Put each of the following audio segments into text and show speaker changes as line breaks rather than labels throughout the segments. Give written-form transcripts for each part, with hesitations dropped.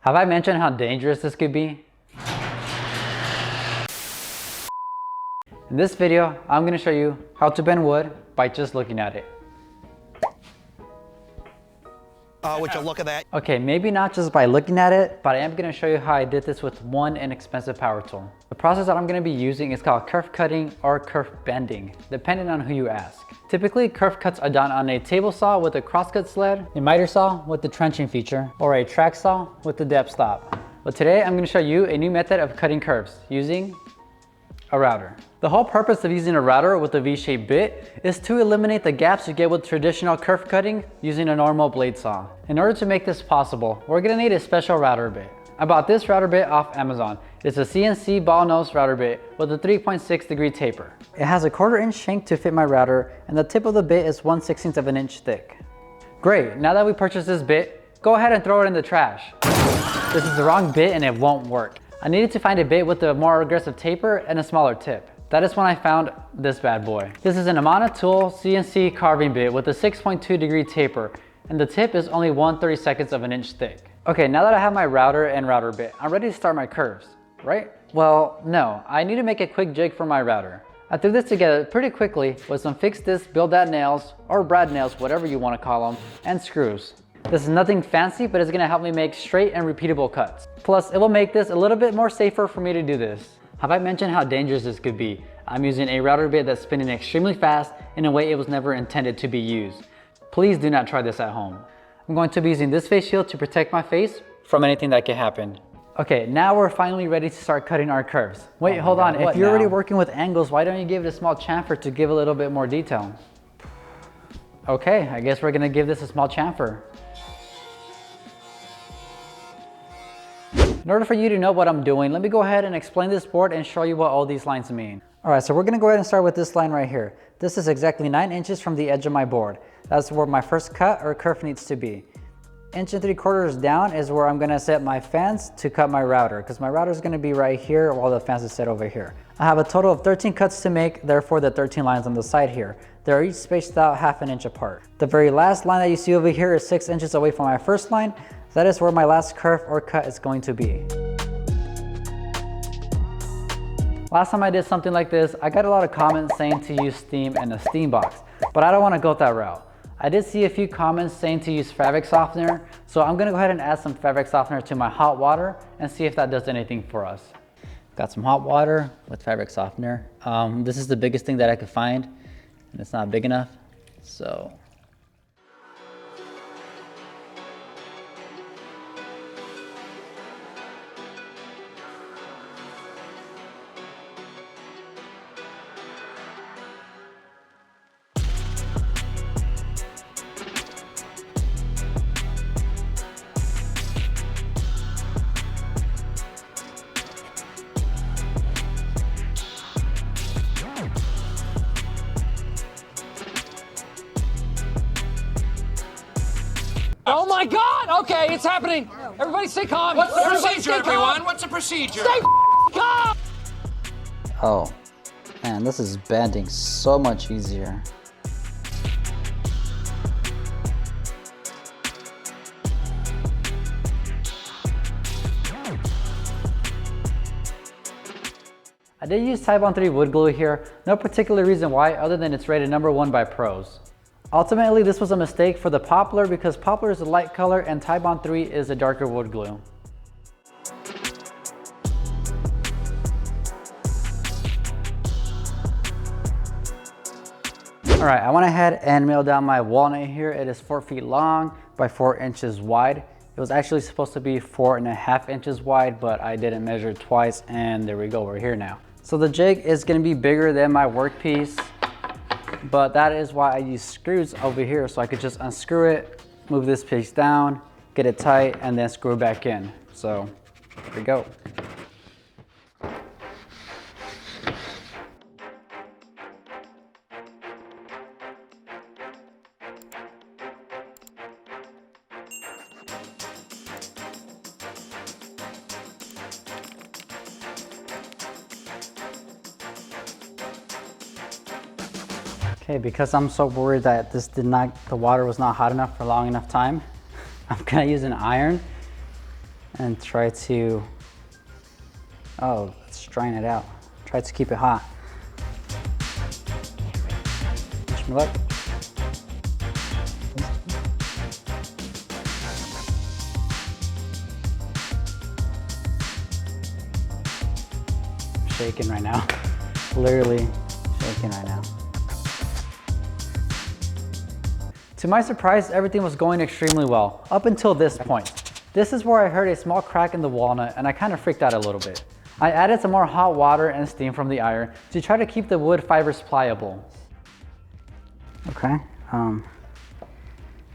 Have I mentioned how dangerous this could be? In this video, I'm going to show you how to bend wood by just looking at it.
Would you look at that?
Okay, maybe not just by looking at it, but I am going to show you how I did this with one inexpensive power tool. The process that I'm going to be using is called kerf cutting or kerf bending, depending on who you ask. Typically, kerf cuts are done on a table saw with a crosscut sled, a miter saw with the trenching feature, or a track saw with the depth stop. But today, I'm going to show you a new method of cutting kerfs using a router. The whole purpose of using a router with a V-shaped bit is to eliminate the gaps you get with traditional kerf cutting using a normal blade saw. In order to make this possible, we're going to need a special router bit. I bought this router bit off Amazon. It's a CNC ball nose router bit with a 3.6 degree taper. It has a 1/4 inch shank to fit my router, and the tip of the bit is 1/16 of an inch thick. Great, now that we purchased this bit, go ahead and throw it in the trash. This is the wrong bit and it won't work. I needed to find a bit with a more aggressive taper and a smaller tip. That is when I found this bad boy. This is an Amana Tool CNC carving bit with a 6.2 degree taper, and the tip is only 1/32 of an inch thick. Okay, now that I have my router and router bit, I'm ready to start my kerfs, right? Well, no, I need to make a quick jig for my router. I threw this together pretty quickly with some fixed disc build-out nails, or brad nails, whatever you want to call them, and screws. This is nothing fancy, but it's going to help me make straight and repeatable cuts. Plus, it will make this a little bit more safer for me to do this. Have I mentioned how dangerous this could be? I'm using a router bit that's spinning extremely fast in a way it was never intended to be used. Please do not try this at home. I'm going to be using this face shield to protect my face from anything that can happen. Okay, now we're finally ready to start cutting our kerfs. Wait, hold on. If you're already working with angles, why don't you give it a small chamfer to give a little bit more detail? Okay, I guess we're gonna give this a small chamfer. In order for you to know what I'm doing, let me go ahead and explain this board and show you what all these lines mean. All right, so we're gonna go ahead and start with this line right here. This is exactly 9 inches from the edge of my board. That's where my first cut or kerf needs to be. 1 3/4 down is where I'm gonna set my fans to cut my router, because my router is gonna be right here while the fans is set over here. I have a total of 13 cuts to make, therefore the 13 lines on the side here. They're each spaced out 1/2 inch apart. The very last line that you see over here is 6 inches away from my first line. That is where my last kerf or cut is going to be. Last time I did something like this, I got a lot of comments saying to use steam and a steam box, but I don't want to go that route. I did see a few comments saying to use fabric softener, so I'm going to go ahead and add some fabric softener to my hot water and see if that does anything for us. Got some hot water with fabric softener. This is the biggest thing that I could find, and it's not big enough, so.
Oh my God! Okay, it's happening. Everybody stay calm.
What's the procedure, everyone? What's the procedure?
Stay calm.
Oh, man, this is bending so much easier. I did use Type 3 wood glue here. No particular reason why other than it's rated #1 by pros. Ultimately, this was a mistake for the poplar because poplar is a light color and Type 3 is a darker wood glue. All right, I went ahead and nailed down my walnut here. It is 4 feet long by 4 inches wide. It was actually supposed to be 4.5 inches wide, but I didn't measure it twice, and there we go, we're here now. So the jig is gonna be bigger than my workpiece, but that is why I use screws over here, so I could just unscrew it, move this piece down, get it tight, and then screw it back in. So here we go. Okay, because I'm so worried that the water was not hot enough for a long enough time, I'm gonna use an iron and try to, oh, let's strain it out. Try to keep it hot. Wish me luck. I'm shaking right now. Literally shaking right now. To my surprise, everything was going extremely well, up until this point. This is where I heard a small crack in the walnut and I kind of freaked out a little bit. I added some more hot water and steam from the iron to try to keep the wood fibers pliable. Okay,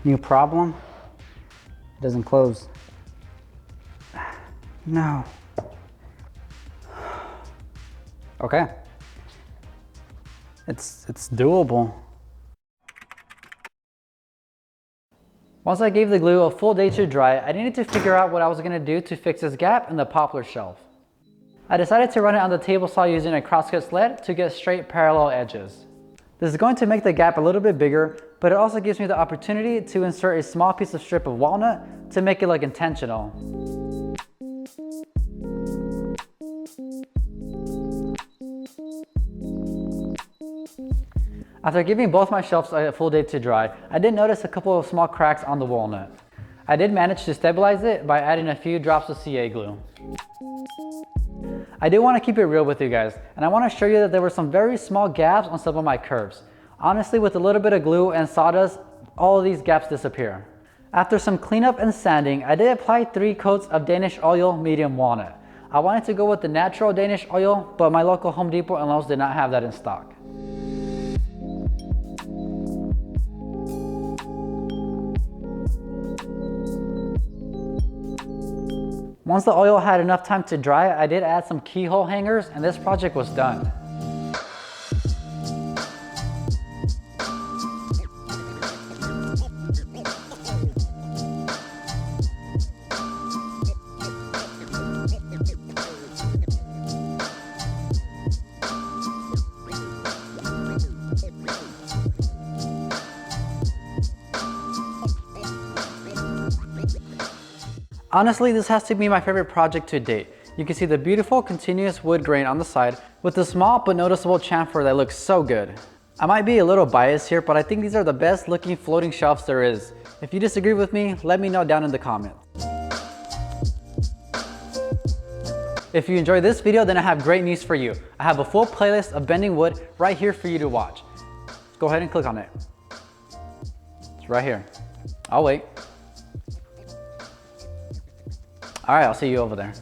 new problem, it doesn't close. No. Okay, it's doable. Once I gave the glue a full day to dry, I needed to figure out what I was going to do to fix this gap in the poplar shelf. I decided to run it on the table saw using a crosscut sled to get straight parallel edges. This is going to make the gap a little bit bigger, but it also gives me the opportunity to insert a small piece of strip of walnut to make it look intentional. After giving both my shelves a full day to dry, I did notice a couple of small cracks on the walnut. I did manage to stabilize it by adding a few drops of CA glue. I do want to keep it real with you guys, and I want to show you that there were some very small gaps on some of my curves. Honestly, with a little bit of glue and sawdust, all of these gaps disappear. After some cleanup and sanding, I did apply 3 coats of Danish oil medium walnut. I wanted to go with the natural Danish oil, but my local Home Depot and Lowe's did not have that in stock. Once the oil had enough time to dry, I did add some keyhole hangers and this project was done. Honestly, this has to be my favorite project to date. You can see the beautiful continuous wood grain on the side with the small but noticeable chamfer that looks so good. I might be a little biased here, but I think these are the best looking floating shelves there is. If you disagree with me, let me know down in the comments. If you enjoyed this video, then I have great news for you. I have a full playlist of bending wood right here for you to watch. Go ahead and click on it. It's right here. I'll wait. All right, I'll see you over there.